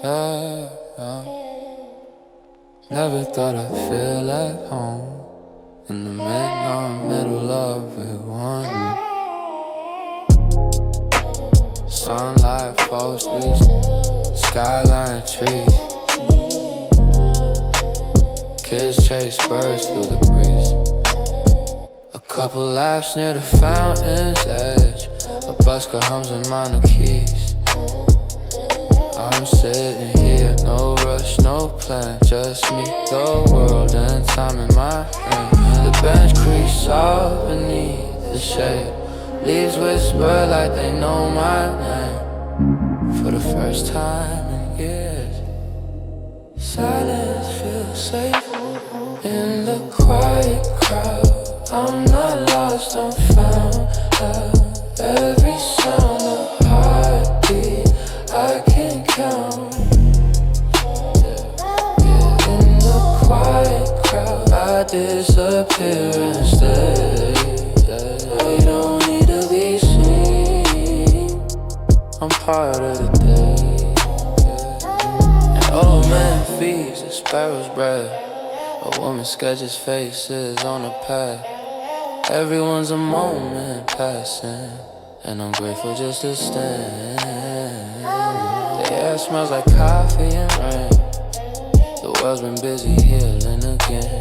yeah, yeah. Never thought I'd feel at home in the middle of it one. Sunlight falls through skyline trees. Kids chase birds through the breeze. A couple laughs near the fountain's edge. A busker hums in minor keys. I'm sitting here, no rush, no plan. Just me, the world, and time in my hand. The bench creaks up beneath the shade. Leaves whisper like they know my name. For the first time in years, silence feels safe. In the quiet crowd, I'm not lost, I'm found out. Every sound, a heartbeat I can count. In the quiet crowd, I disappear and stay. You don't need to be seen. I'm part of the day. An old man feeds the sparrow's bread. A woman sketches faces on a pad. Everyone's a moment passing, and I'm grateful just to stand. The air smells like coffee and rain. The world's been busy healing again.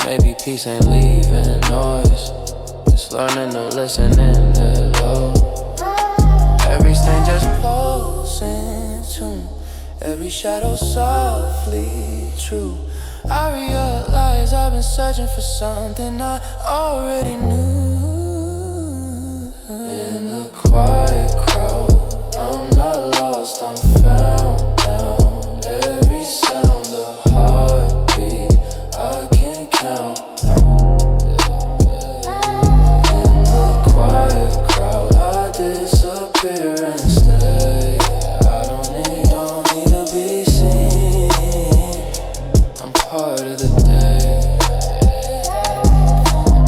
Maybe peace ain't leaving noise. Just learning to listen in the low. Everything just flows in tune. Every shadow softly true. I realize I've been searching for something I already knew. In the quiet crowd, I'm not lost, I'm found down. Every sound, a heartbeat I can count. In the quiet crowd, I disappear and stay. I don't need to be seen. I'm part of the day.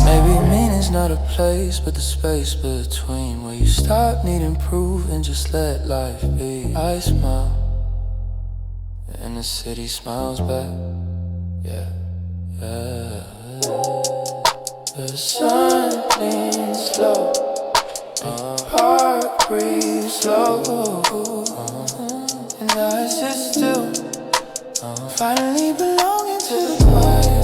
Maybe meaning's not a place, but the space between, where you stop needing proof and just let life be. I smile, and the city smiles back. Yeah, yeah. The sun leans slow, the park breathes slow, and I sit still. Finally belonging to the quiet.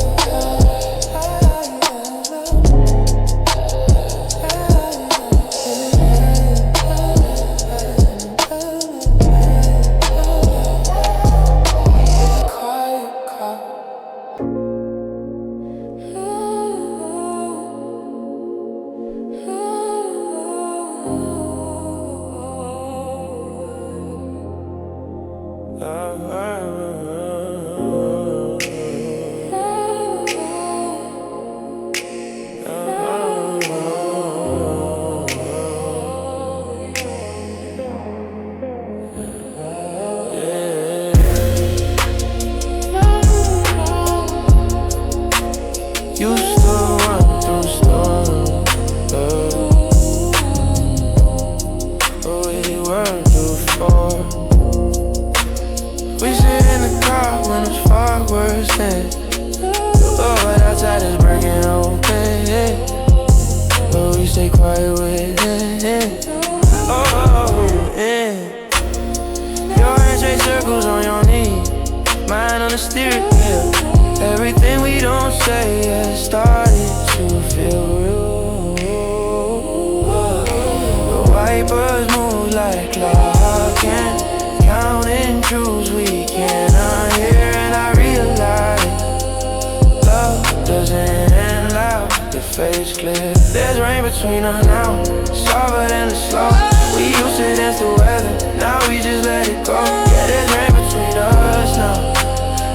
There's rain between us now, softer than the slow. We used to dance the weather, now we just let it go. Yeah, there's rain between us now,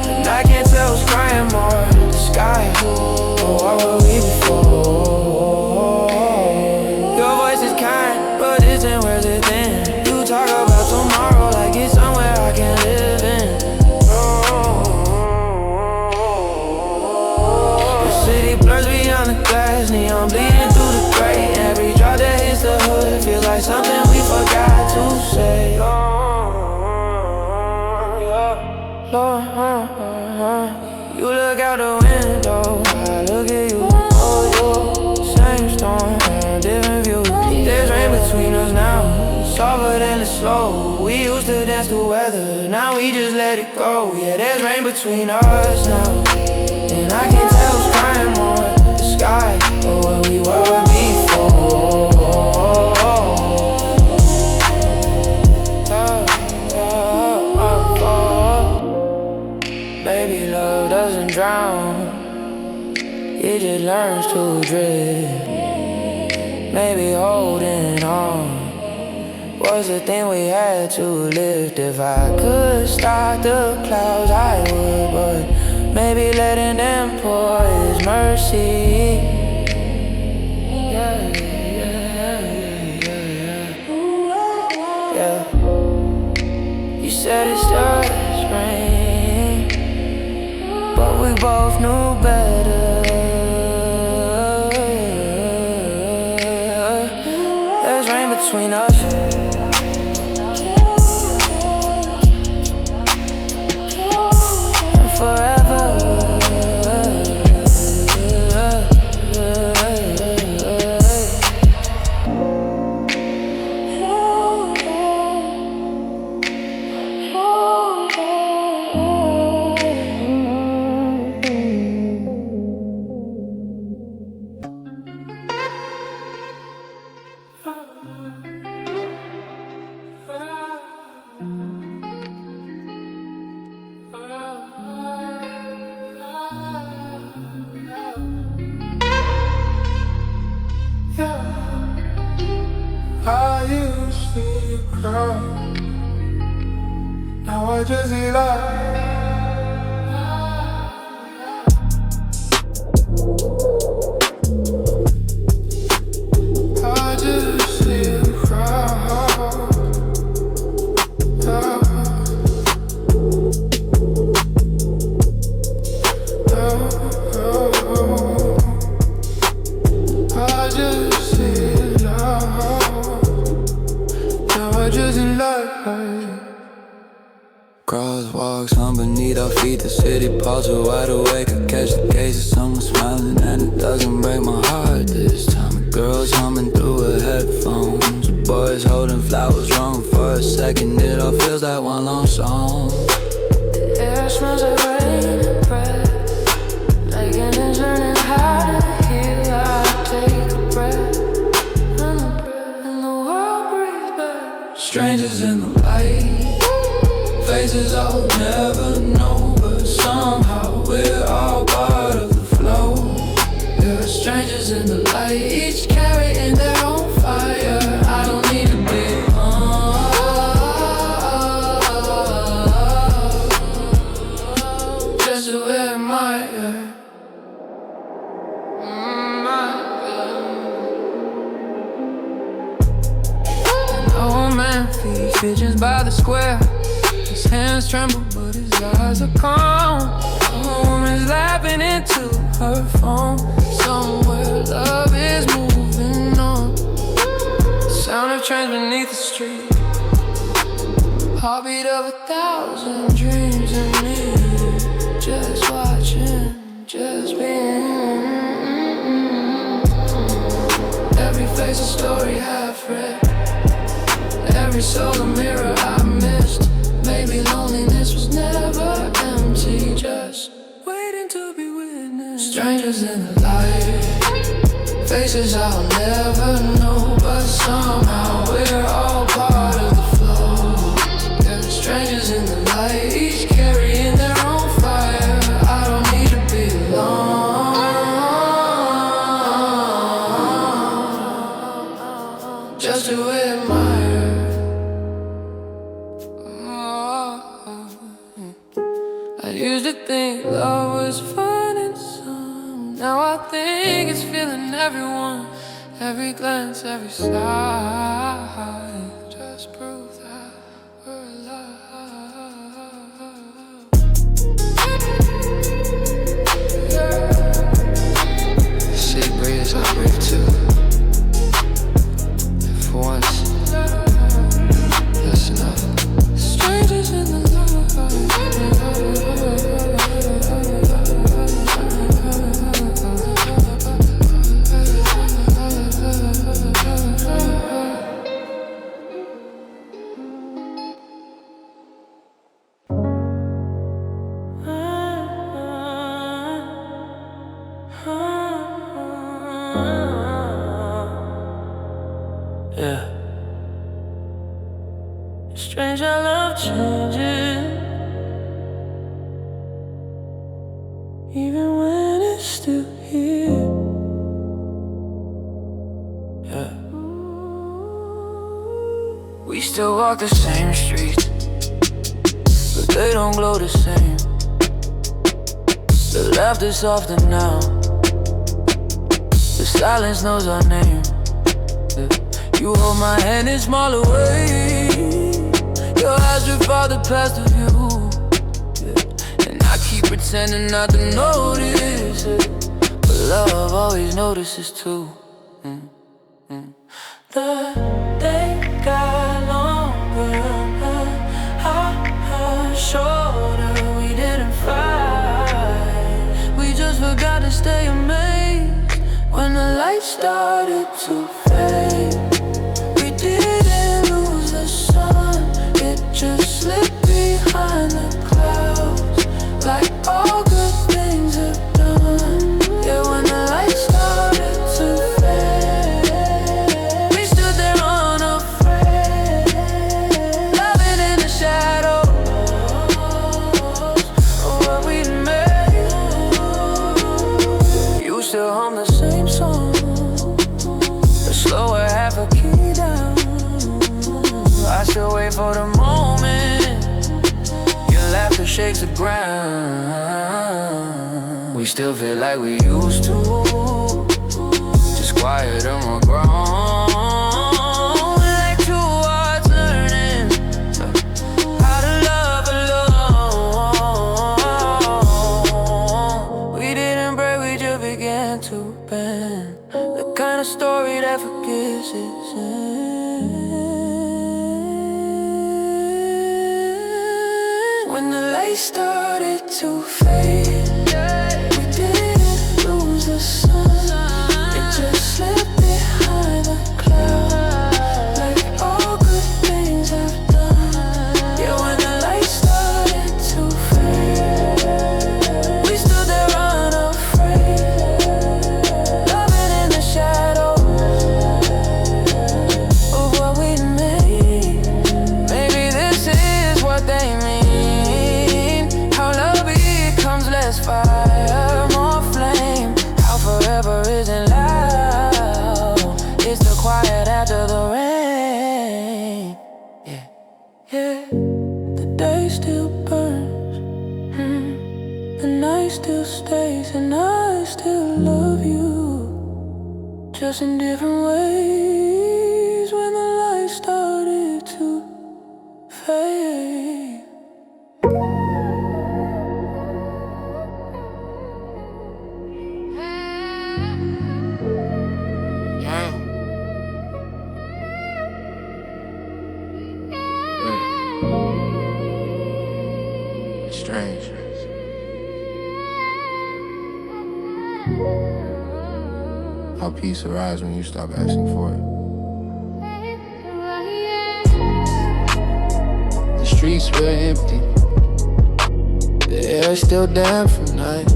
and I can't tell who's crying more. The sky, oh, what were we before? Your voice is kind, but isn't worth it then. You talk about tomorrow like it's somewhere I can live in. The city blurs beyond the glass, neon bleeding through the gray. Every drop that hits the hood feels like something we forgot to say. out the window, I look at you, oh you. Same storm, different view. There's rain between us now, softer than the slow. We used to dance through weather, now we just let it go. Yeah, there's rain between us now, and I can tell who's crying more, the sky or what we were before. Baby, love doesn't drown, it just learns to drift. Maybe holding on was the thing we had to lift. If I could stop the clouds, I would, but maybe letting them pour is mercy. Yeah, yeah. You said it's just rain, but we both knew better. There's rain between us, and forever. I used to cry, now I just lie. I just still cry. I just still I just in life. Crosswalks on beneath our feet, the city pulse are wide awake. I catch the gaze of someone smiling and it doesn't break my heart this time. A girl's humming through her headphones, a boy's holding flowers wrong. For a second it all feels like one long song. The air smells like rain and breath, like an engine learning how to heal, how to take a breath. Strangers in the light, faces I'll never know, but somehow we're all part of the flow. We're strangers in the light, each carrying their own fire. I don't need to be just to admire. Feet pigeons by the square, his hands tremble but his eyes are calm. A woman's laughing into her phone, somewhere love is moving on. The sound of trains beneath the street, heartbeat of 1,000 dreams in me. Just watching, just being. Every face a story half read, every soul a mirror I missed. Maybe loneliness was never empty, just waiting to be witnessed. Strangers in the light, faces I'll never know, but somehow we're all part of the flow. Yeah, strangers in the light, each carrying their own fire. I don't need to be alone, just to admire. I used to think love was fun and some. Now I think it's feeling everyone, every glance, every sigh. Just prove that we're alive. Yeah. She breathes, I breathe too. And for once, that's enough. Strangers in the light. love changes, even when it's still here. Yeah. We still walk the same streets, but they don't glow the same. The laughter's softer now, the silence knows our name. Yeah. You hold my hand in smaller ways, your eyes recall the past of you. Yeah. And I keep pretending not to notice it, but love always notices too. The day got longer, shorter, we didn't fight. We just forgot to stay amazed when the light started to fade. We didn't lose the sun, it just slipped behind the clouds, like all good things have done. Yeah, when the light started to fade, we stood there unafraid, loving in the shadows of what we made. You still hum the same song, the slower half a key down. I still wait for the moment your laughter shakes the ground. We still feel like we used to, just quiet and more grown. Like two hearts learning how to love alone. We didn't break, we just began to bend, the kind of story that forgets its end. When the light started to fade, we didn't lose the sun, it just slipped behind the cloud, like all good things have done. Yeah, when the light started to fade, we stood there unafraid, loving in the shadows of what we made. Maybe this is what they mean, how love becomes less fire, more flame, how forever isn't loud, it's the quiet after the rain. Yeah, yeah. The day still burns, the night still stays, and I still love you, just in different ways. When the light started to fade, It's strange how peace arrives when you stop asking for it. The streets were empty, the air's still damp from night.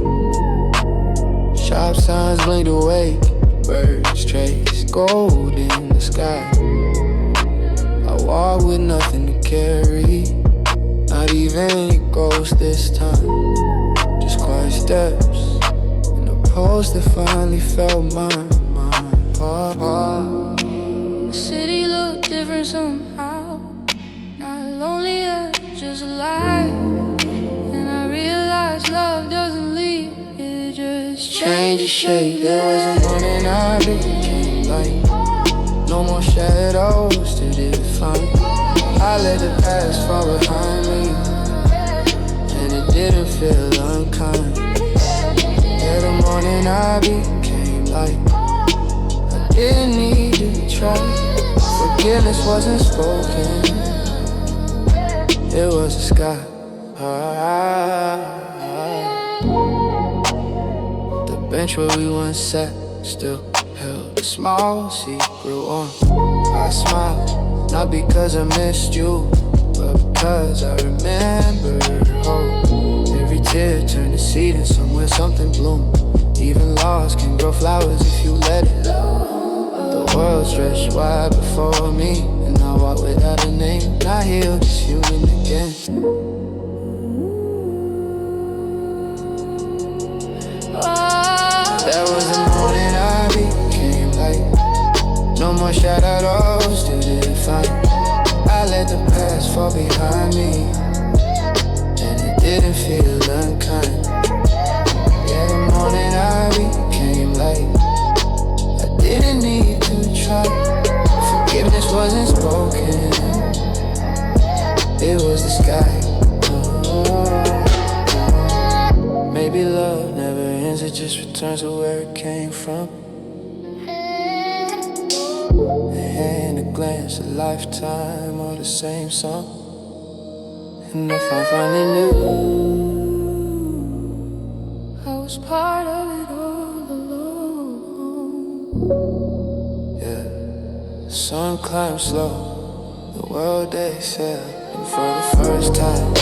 Shop signs blinked awake, birds trace gold in the sky. I walk with nothing to carry, not even your ghost this time. Just quiet steps and a pulse that finally felt mine. the city looked different somehow, not lonelier, just alive. And I realized love doesn't leave, it just changes shape. There was a morning I became light, no more shadows to define. I let the past fall behind me, and it didn't feel unkind. Yeah, the morning I became light, I didn't need to try. Forgiveness wasn't spoken, it was a sky. The bench where we once sat still held a small seed grew on. I smiled, not because I missed you, but because I remember hope. Every tear turned to seed and somewhere something bloomed. Even loss can grow flowers if you let it. The world stretched wide before me, and and I walk without a name. Not here, just human again. That was the moment I became like no more shadows to define. I let the past fall behind me, and it didn't feel unkind. Yeah, the moment I became like I didn't need to try. Forgiveness wasn't spoken, it was the sky. Maybe love never ends, it just returns to where it came from. And a glance, a lifetime, or the same song. And if I finally knew I was part of it all alone. Yeah, the sun climbs slow, the world they sail, and for the first time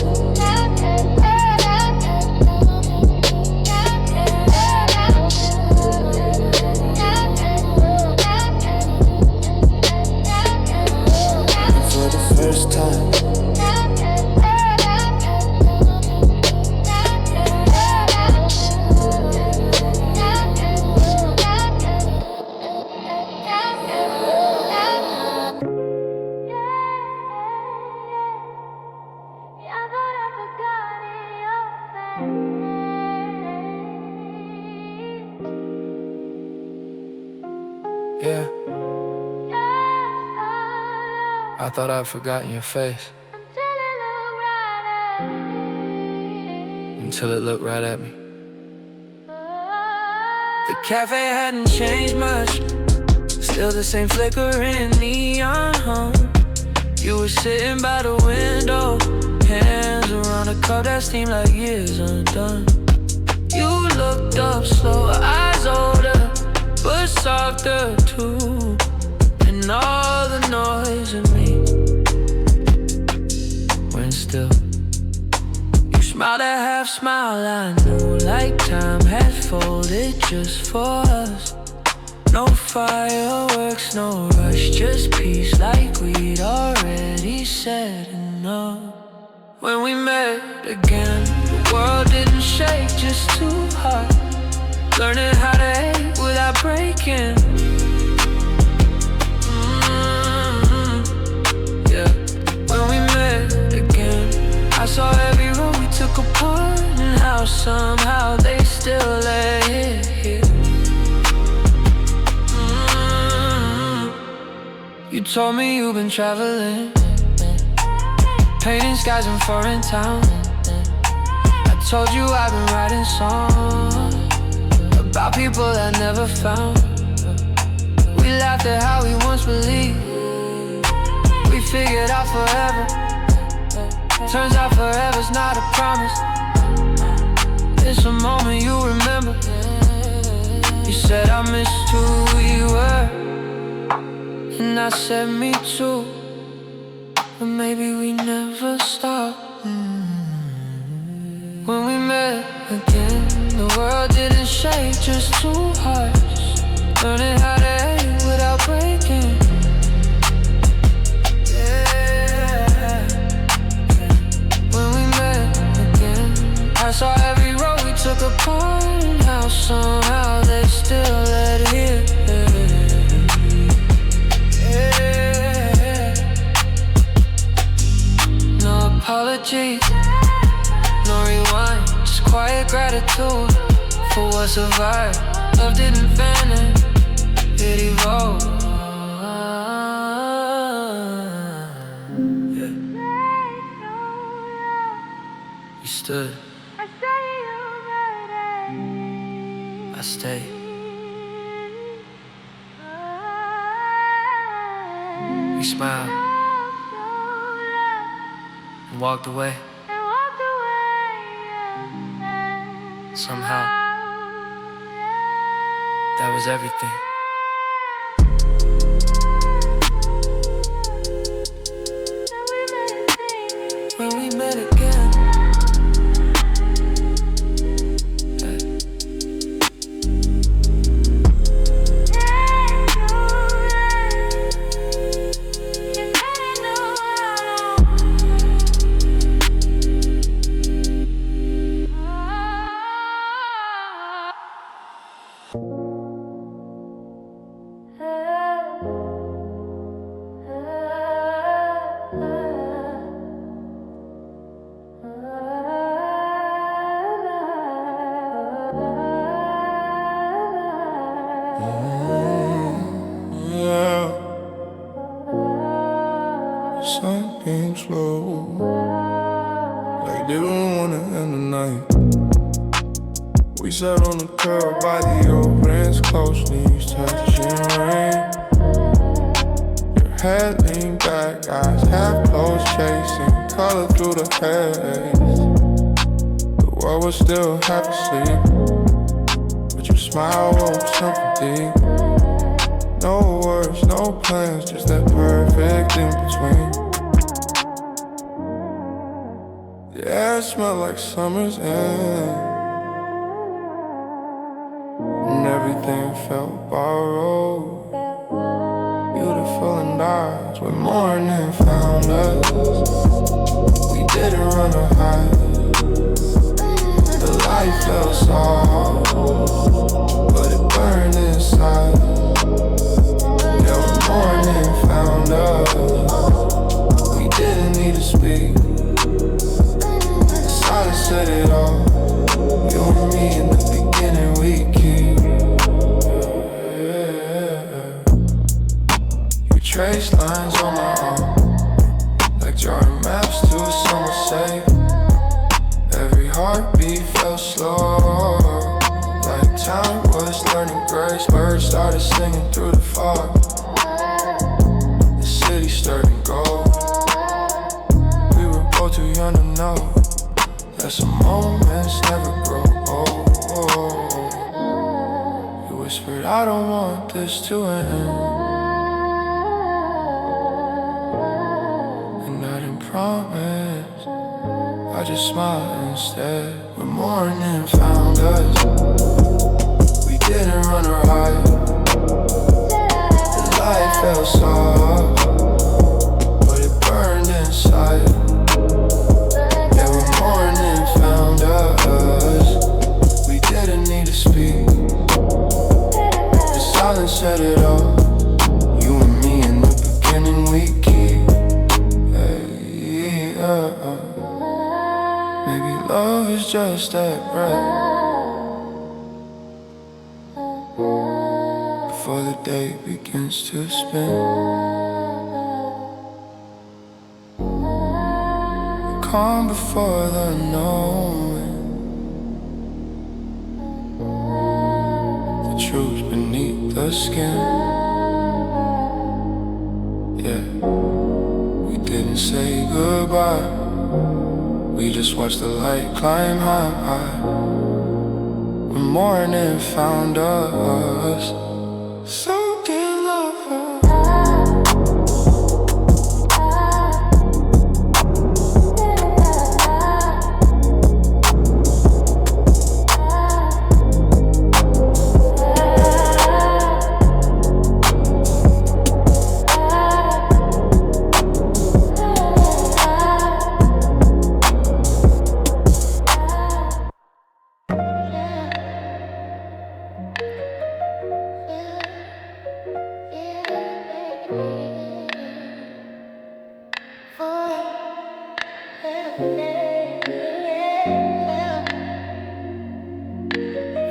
first time. Yeah, I thought I'd forgotten your face until it looked right at me. The cafe hadn't changed much, still the same flickering neon hum. You were sitting by the window, hands around a cup that seemed like years undone. You looked up slow, eyes older, but softer too. And all the noise in me went still. You smiled a half smile, I knew like time had folded just for us. No fireworks, no rush, just peace like we'd already said enough. When we met again, the world didn't shake, just too hard. Learning how to hate without breaking. Yeah, when we met again, I saw every road we took apart, and how somehow they still lay here. You told me you've been traveling, painting skies in foreign towns. I told you I've been writing songs about people I never found. We laughed at how we once believed we figured out forever. Turns out forever's not a promise. It's a moment you remember. You said I missed who we were, and I said me too. But maybe we never stop. When we met again, the world didn't shake, just two hearts learning how to hate without breaking. Yeah. When we met again, I saw every road we took apart, and how somehow they still led here. Yeah. No apologies, no rewind, just quiet gratitude for what survived. Love didn't vanish, it evolved. Yeah. You stood, I stayed. You smiled and walked away. Somehow, that was everything. When we met again, Like didn't wanna end the night. We sat on the curb by the openings, close knees touching rain. Your head leaned back, eyes half closed, chasing color through the haze. The world was still half asleep, but your smile woke something deep. No words, no plans, just that perfect in between. The air smelled like summer's end, and everything felt borrowed. Beautiful and ours, when morning found us. We didn't run or hide. The light felt soft, but it burned inside. Yeah, when morning found us, we didn't need to speak. The silence said it all. You and me in the beginning, we keep. You trace lines on my arm, like drawing maps to a summer safe. Every heartbeat felt slow, like time was learning grace. Birds started singing through the fog. The city stirred in gold. We were both too young to know that some moments never grow old. You whispered, I don't want this to end, and I didn't promise. I just smiled instead. When morning found us, we didn't run or hide. The light felt soft, but it burned inside. Yeah, when morning found us, we didn't need to speak. The silence said it all. You and me in the beginning, we keep. Maybe love is just that breath before the day begins to spin. Calm before the knowing. The truth beneath the skin. Yeah, we didn't say goodbye. We just watched the light climb high. When morning found us, soaked in love.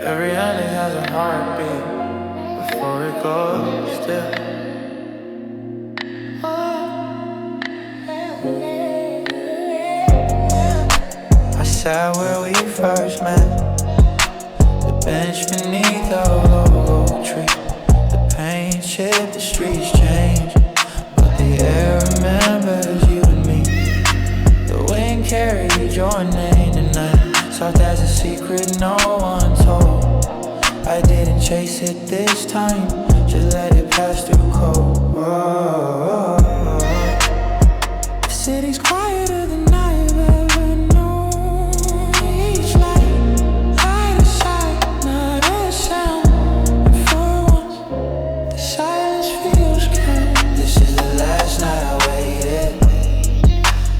Every alley has a heartbeat before it goes still. I sat where we first met, the bench beneath the oak tree. The paint chipped, the streets changed, but the air remembers you and me. The wind carried your name tonight, soft as a secret no one told. I didn't chase it this time, just let it pass through cold. Whoa. The city's quieter than I've ever known. Each light, out of sight, not a sound. And for once, the silence feels kind. This is the last night I waited,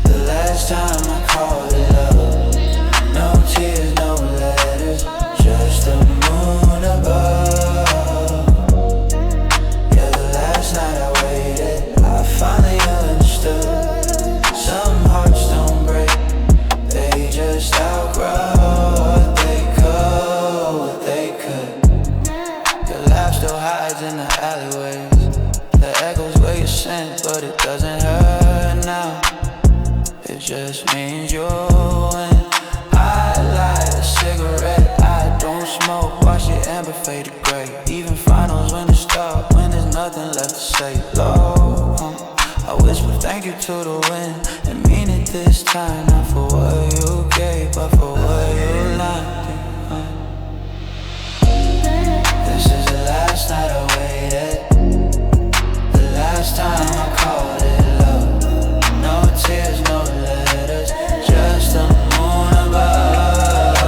the last time I called it love. No tears, no letters, just the moon above. Yeah, the last night I waited, I finally understood. Some just means you win. I light a cigarette, I don't smoke. Watch it amber fade to gray. Even finals when it stop, when there's nothing left to say. Lord, I whisper thank you to the wind and mean it this time. Not for what you gave, but for what you liked. This is the last night I waited, the last time I called it love. No tears, no letters, just the moon above.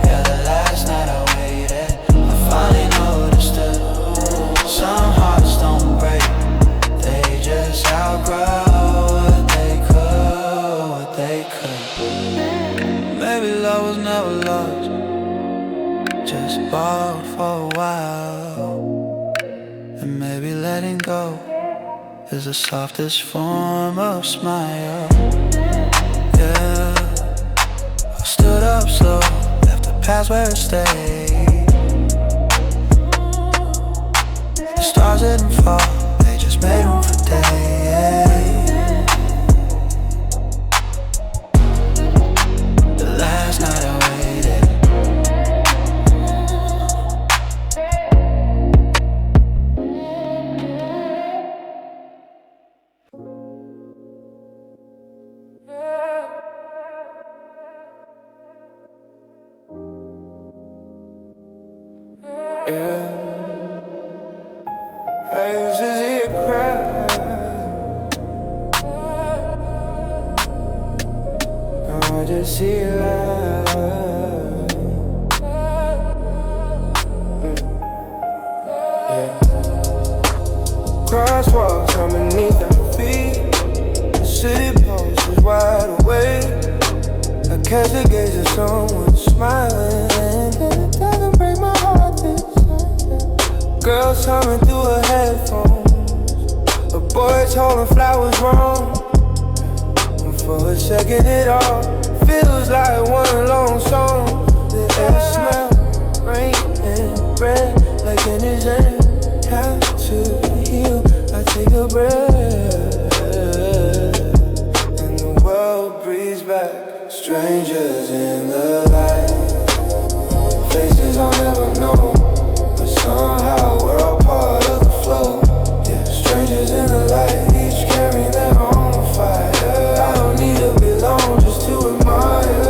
Yeah, the last night I waited, I finally noticed it. Some hearts don't break, they just outgrow what they could. Maybe love was never lost, just borrowed for a while. And maybe letting go is the softest form of smile. Yeah, I stood up slow, left the past where it stayed. The stars didn't fall, they just made room for day. The last night I waited. I used to see it cry. Now I just see it live. Yeah. Crosswalks underneath our feet. The city pulse is wide awake. I catch the gaze of someone smiling, and it doesn't break my heart this time. Girls humming through her headphones, a boy holding flowers wrong. And for a second it all feels like one long song. The air smells, rain and bread, like in his hand. Time to heal, I take a breath, and the world breathes back. Strangers in the light, faces I'll never know, but somehow we're all part of the flow. Yeah, strangers in the light, each carrying their own fire. I don't need to belong just to admire.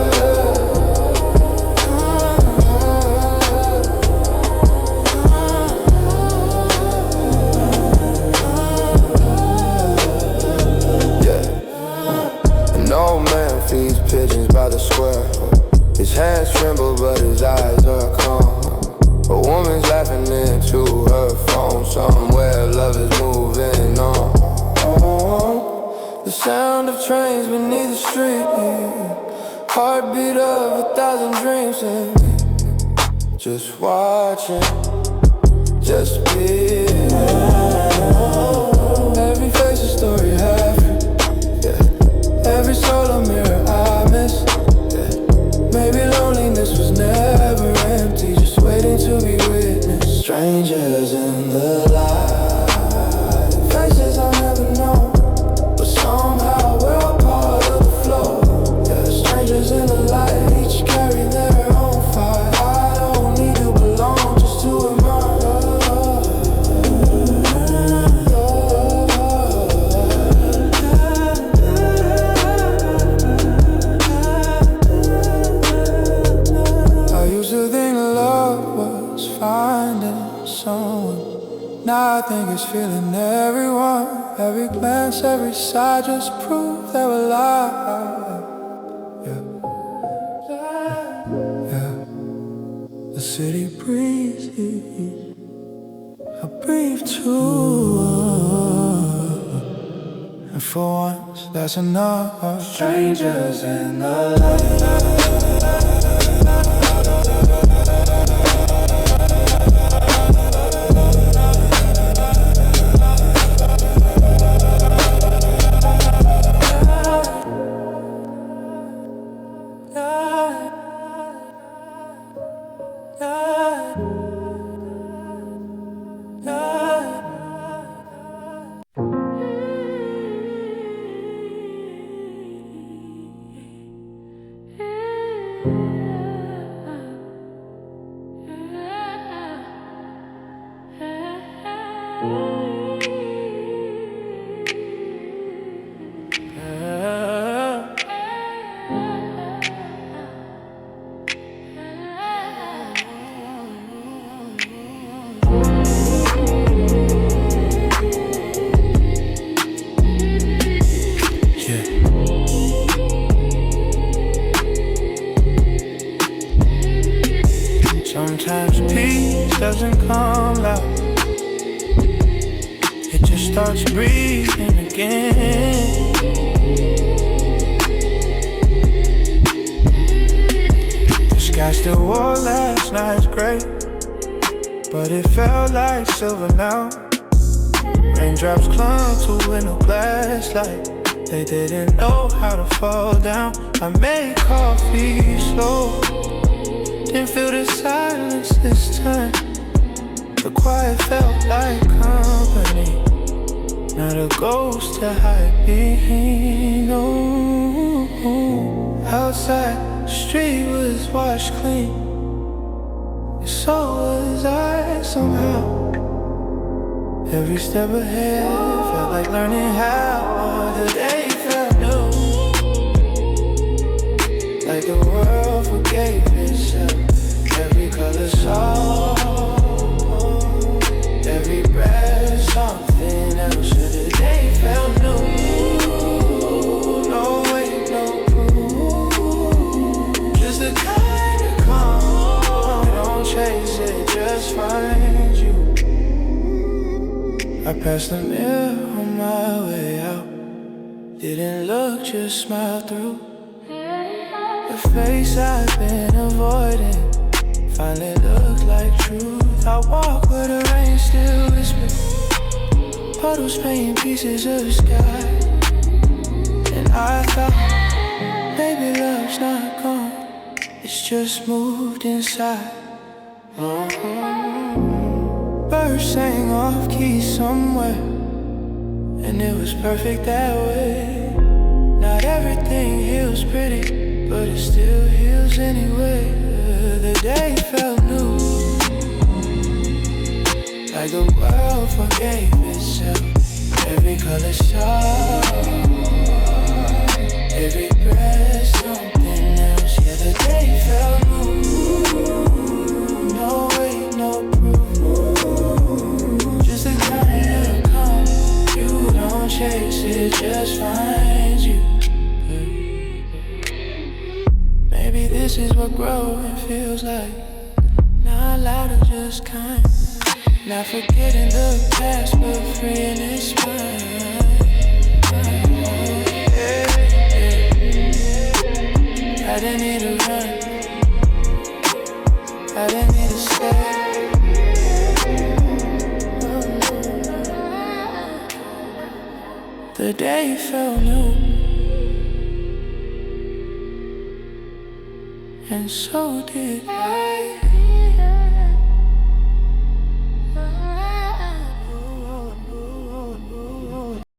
Yeah, an old man feeds pigeons by the square. His hands tremble but his eyes are calm. A woman's laughing into her phone. Somewhere love is moving on. Oh, the sound of trains beneath the street, heartbeat of 1,000 dreams, and just watching, just be. Every face a story half. Every soul a mirror I miss. Yeah. Maybe loneliness was never empty, just waiting to be witnessed. Strangers in the light, faces I never know, but somehow we're all part of the flow. Yeah, strangers in the light, each carry their own fire. I don't need to belong just to admire. Finding someone, now I think it's feeling everyone. Every glance, every side just prove that we're alive. Yeah, yeah. The city breathes, I breathe too. And for once, that's enough. Strangers in the light. doesn't come loud. It just starts breathing again. The sky still wore last night's gray, but it felt like silver now. Raindrops clung to window glass like they didn't know how to fall down. I made coffee slow, didn't feel the silence this time. The quiet felt like company, not a ghost to hide behind. No, outside the street was washed clean, and so was I somehow. Every step ahead felt like learning how the day felt new, like the world forgave itself. Every color song, every breath something else. The day felt new. No wait, no proof, just the kind of calm. Don't chase it, just find you. I passed the mirror on my way out. Didn't look, just smiled through. The face I've been avoiding finally looked like truth. I walk where the rain still whispers, puddles painting pieces of the sky. And I thought, maybe love's not gone, it's just moved inside. Birds sang off key somewhere, and it was perfect that way. Not everything heals pretty, but it still heals anyway. The day felt new, like the world forgave itself. Every color shot, every breath something else. Yeah, the day felt new. No wait, no proof, just the kind of calm. You don't chase it, just finds you. Maybe this is what growing feels like. Not loud or just kind. Not forgetting the past, but freeing its mind. I didn't need to run, I didn't need to stay. The day felt new, and so did I.